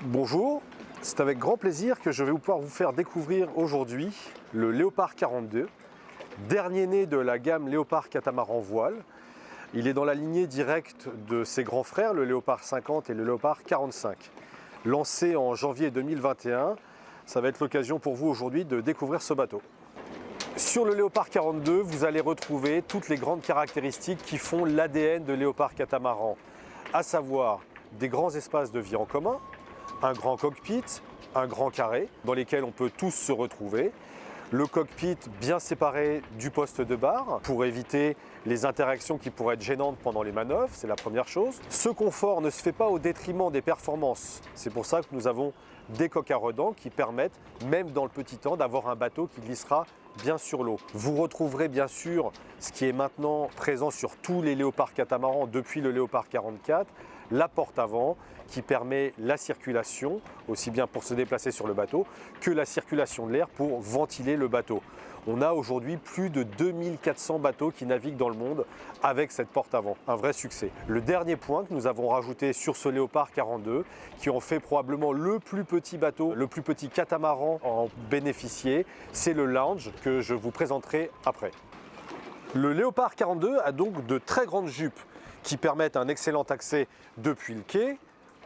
Bonjour, c'est avec grand plaisir que je vais pouvoir vous faire découvrir aujourd'hui le Léopard 42, dernier né de la gamme Léopard catamaran voile. Il est dans la lignée directe de ses grands frères, le Léopard 50 et le Léopard 45. Lancé en janvier 2021, ça va être l'occasion pour vous aujourd'hui de découvrir ce bateau. Sur le Léopard 42, vous allez retrouver toutes les grandes caractéristiques qui font l'ADN de Léopard catamaran, à savoir des grands espaces de vie en commun, un grand cockpit, un grand carré dans lesquels on peut tous se retrouver. Le cockpit bien séparé du poste de barre pour éviter les interactions qui pourraient être gênantes pendant les manœuvres, c'est la première chose. Ce confort ne se fait pas au détriment des performances. C'est pour ça que nous avons des coques à redans qui permettent, même dans le petit temps, d'avoir un bateau qui glissera bien sur l'eau. Vous retrouverez bien sûr ce qui est maintenant présent sur tous les Léopards catamarans depuis le Léopard 44, la porte avant qui permet la circulation, aussi bien pour se déplacer sur le bateau que la circulation de l'air pour ventiler le bateau. On a aujourd'hui plus de 2400 bateaux qui naviguent dans le monde avec cette porte avant, un vrai succès. Le dernier point que nous avons rajouté sur ce Léopard 42, qui en fait probablement le plus petit bateau, le plus petit catamaran à en bénéficier, c'est le lounge que je vous présenterai après. Le Léopard 42 a donc de très grandes jupes qui permettent un excellent accès depuis le quai,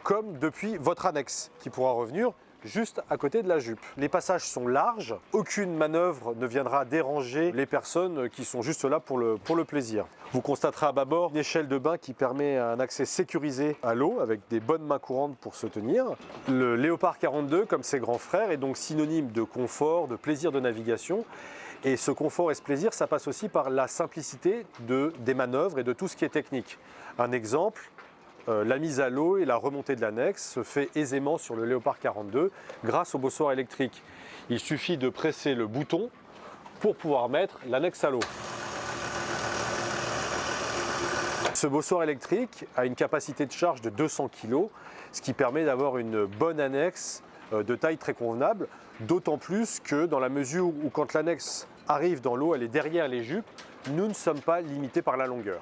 comme depuis votre annexe, qui pourra revenir juste à côté de la jupe. Les passages sont larges, aucune manœuvre ne viendra déranger les personnes qui sont juste là pour le plaisir. Vous constaterez à bâbord une échelle de bain qui permet un accès sécurisé à l'eau avec des bonnes mains courantes pour se tenir. Le Léopard 42, comme ses grands frères, est donc synonyme de confort, de plaisir de navigation. Et ce confort et ce plaisir, ça passe aussi par la simplicité des manœuvres et de tout ce qui est technique. Un exemple, la mise à l'eau et la remontée de l'annexe se fait aisément sur le Léopard 42 grâce au bossoir électrique. Il suffit de presser le bouton pour pouvoir mettre l'annexe à l'eau. Ce bossoir électrique a une capacité de charge de 200 kg, ce qui permet d'avoir une bonne annexe de taille très convenable, d'autant plus que dans la mesure où quand l'annexe arrive dans l'eau, elle est derrière les jupes, nous ne sommes pas limités par la longueur.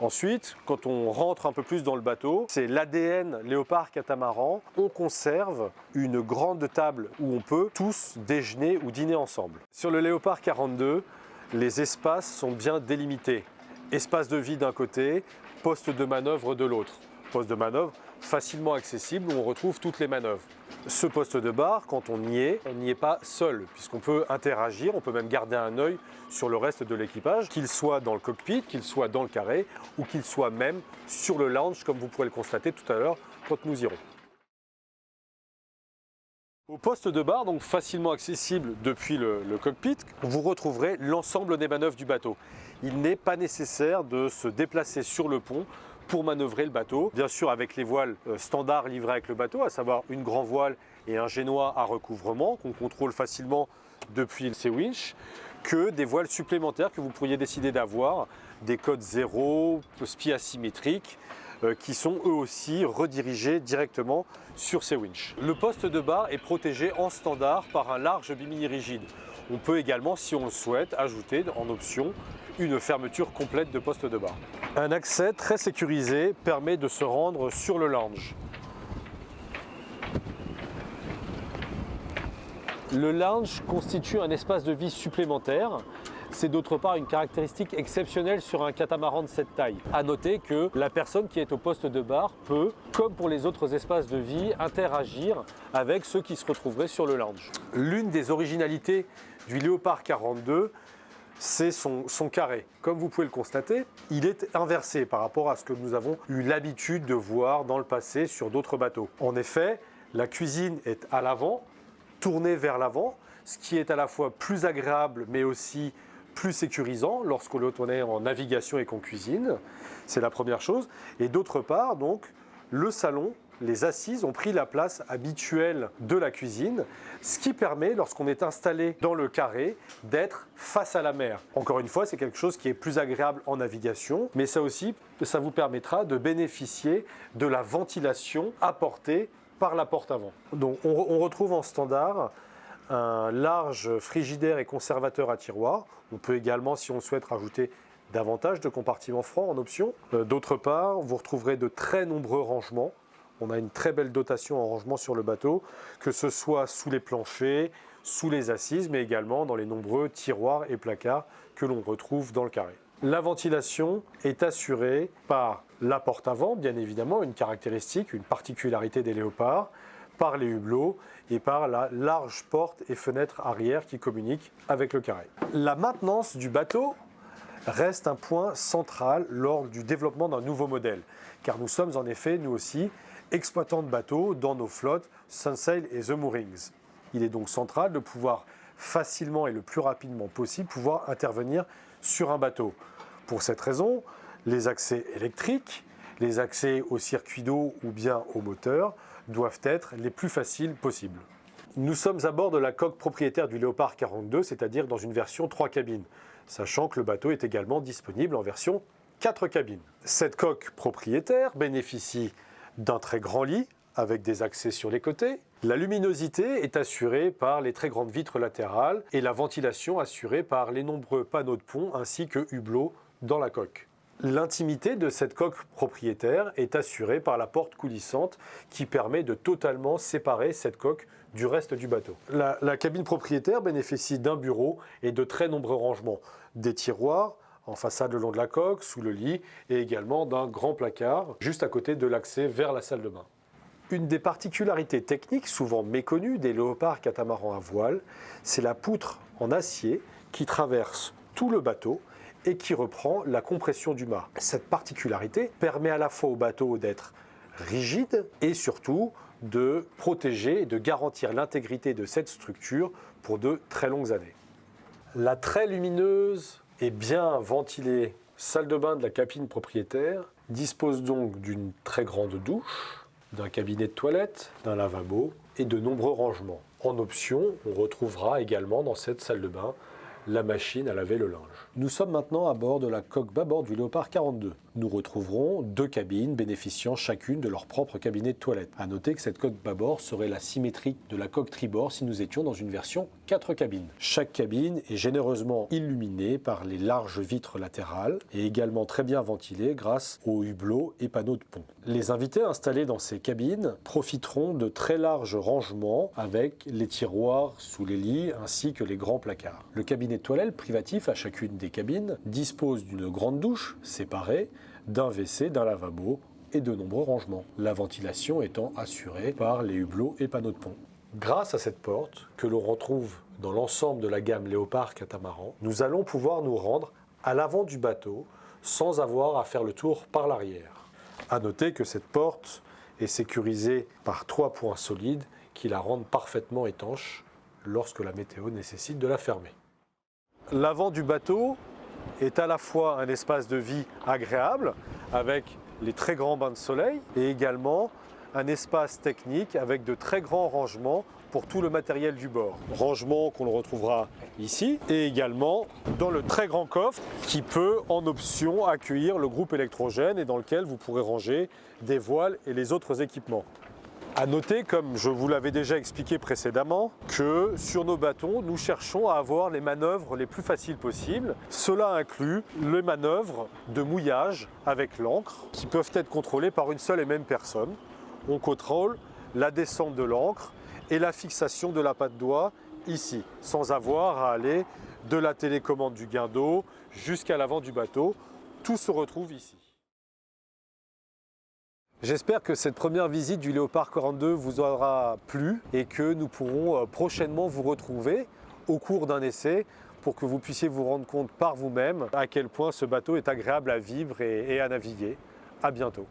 Ensuite, quand on rentre un peu plus dans le bateau, c'est l'ADN Léopard catamaran. On conserve une grande table où on peut tous déjeuner ou dîner ensemble. Sur le Léopard 42, les espaces sont bien délimités. Espace de vie d'un côté, poste de manœuvre de l'autre. Poste de manœuvre facilement accessible où on retrouve toutes les manœuvres. Ce poste de barre, quand on n'y est pas seul, puisqu'on peut interagir, on peut même garder un œil sur le reste de l'équipage, qu'il soit dans le cockpit, qu'il soit dans le carré, ou qu'il soit même sur le lounge, comme vous pourrez le constater tout à l'heure quand nous irons. Au poste de barre, donc facilement accessible depuis le cockpit, vous retrouverez l'ensemble des manœuvres du bateau. Il n'est pas nécessaire de se déplacer sur le pont pour manœuvrer le bateau, bien sûr avec les voiles standards livrées avec le bateau, à savoir une grand voile et un génois à recouvrement qu'on contrôle facilement depuis ces winches, que des voiles supplémentaires que vous pourriez décider d'avoir, des codes 0, spies asymétriques, qui sont eux aussi redirigés directement sur ces winches. Le poste de barre est protégé en standard par un large bimini rigide. On peut également, si on le souhaite, ajouter en option une fermeture complète de poste de barre. Un accès très sécurisé permet de se rendre sur le lounge. Le lounge constitue un espace de vie supplémentaire. C'est d'autre part une caractéristique exceptionnelle sur un catamaran de cette taille. À noter que la personne qui est au poste de barre peut, comme pour les autres espaces de vie, interagir avec ceux qui se retrouveraient sur le lounge. L'une des originalités du Léopard 42, c'est son carré. Comme vous pouvez le constater, il est inversé par rapport à ce que nous avons eu l'habitude de voir dans le passé sur d'autres bateaux. En effet, la cuisine est à l'avant, tournée vers l'avant, ce qui est à la fois plus agréable mais aussi plus sécurisant lorsque l'on est en navigation et qu'on cuisine. C'est la première chose. Et d'autre part, donc, le salon, les assises ont pris la place habituelle de la cuisine, ce qui permet, lorsqu'on est installé dans le carré, d'être face à la mer. Encore une fois, c'est quelque chose qui est plus agréable en navigation, mais ça aussi, ça vous permettra de bénéficier de la ventilation apportée par la porte avant. Donc, on retrouve en standard un large frigidaire et conservateur à tiroir. On peut également, si on le souhaite, rajouter davantage de compartiments francs en option. D'autre part, vous retrouverez de très nombreux rangements On a une très belle dotation en rangement sur le bateau, que ce soit sous les planchers, sous les assises, mais également dans les nombreux tiroirs et placards que l'on retrouve dans le carré. La ventilation est assurée par la porte avant, bien évidemment, une caractéristique, une particularité des léopards, par les hublots et par la large porte et fenêtre arrière qui communiquent avec le carré. La maintenance du bateau reste un point central lors du développement d'un nouveau modèle, car nous sommes en effet, nous aussi, exploitants de bateaux dans nos flottes Sunsail et The Moorings. Il est donc central de pouvoir facilement et le plus rapidement possible pouvoir intervenir sur un bateau. Pour cette raison, les accès électriques, les accès au circuit d'eau ou bien au moteur doivent être les plus faciles possibles. Nous sommes à bord de la coque propriétaire du Léopard 42, c'est-à-dire dans une version 3 cabines, sachant que le bateau est également disponible en version 4 cabines. Cette coque propriétaire bénéficie d'un très grand lit avec des accès sur les côtés. La luminosité est assurée par les très grandes vitres latérales et la ventilation assurée par les nombreux panneaux de pont ainsi que hublots dans la coque. L'intimité de cette coque propriétaire est assurée par la porte coulissante qui permet de totalement séparer cette coque du reste du bateau. La cabine propriétaire bénéficie d'un bureau et de très nombreux rangements, des tiroirs en façade le long de la coque, sous le lit et également d'un grand placard juste à côté de l'accès vers la salle de bain. Une des particularités techniques souvent méconnues des léopards catamarans à voile, c'est la poutre en acier qui traverse tout le bateau et qui reprend la compression du mât. Cette particularité permet à la fois au bateau d'être rigide et surtout de protéger et de garantir l'intégrité de cette structure pour de très longues années. La très lumineuse et bien ventilée salle de bain de la cabine propriétaire dispose donc d'une très grande douche, d'un cabinet de toilette, d'un lavabo et de nombreux rangements. En option, on retrouvera également dans cette salle de bain la machine à laver le linge. Nous sommes maintenant à bord de la coque bâbord du Léopard 42. Nous retrouverons 2 cabines bénéficiant chacune de leur propre cabinet de toilette. A noter que cette coque bâbord serait la symétrique de la coque tribord si nous étions dans une version 4 cabines. Chaque cabine est généreusement illuminée par les larges vitres latérales et également très bien ventilée grâce aux hublots et panneaux de pont. Les invités installés dans ces cabines profiteront de très larges rangements avec les tiroirs sous les lits ainsi que les grands placards. Le cabinet de toilette privatif à chacune des cabines dispose d'une grande douche séparée, d'un WC, d'un lavabo et de nombreux rangements, la ventilation étant assurée par les hublots et panneaux de pont. Grâce à cette porte, que l'on retrouve dans l'ensemble de la gamme Léopard Catamaran, nous allons pouvoir nous rendre à l'avant du bateau sans avoir à faire le tour par l'arrière. A noter que cette porte est sécurisée par 3 points solides qui la rendent parfaitement étanche lorsque la météo nécessite de la fermer. L'avant du bateau est à la fois un espace de vie agréable avec les très grands bains de soleil et également un espace technique avec de très grands rangements pour tout le matériel du bord. Rangement qu'on le retrouvera ici et également dans le très grand coffre qui peut en option accueillir le groupe électrogène et dans lequel vous pourrez ranger des voiles et les autres équipements. A noter, comme je vous l'avais déjà expliqué précédemment, que sur nos bateaux, nous cherchons à avoir les manœuvres les plus faciles possibles. Cela inclut les manœuvres de mouillage avec l'ancre qui peuvent être contrôlées par une seule et même personne. On contrôle la descente de l'ancre et la fixation de la patte d'oie ici, sans avoir à aller de la télécommande du guindeau jusqu'à l'avant du bateau. Tout se retrouve ici. J'espère que cette première visite du Léopard 42 vous aura plu et que nous pourrons prochainement vous retrouver au cours d'un essai pour que vous puissiez vous rendre compte par vous-même à quel point ce bateau est agréable à vivre et à naviguer. À bientôt.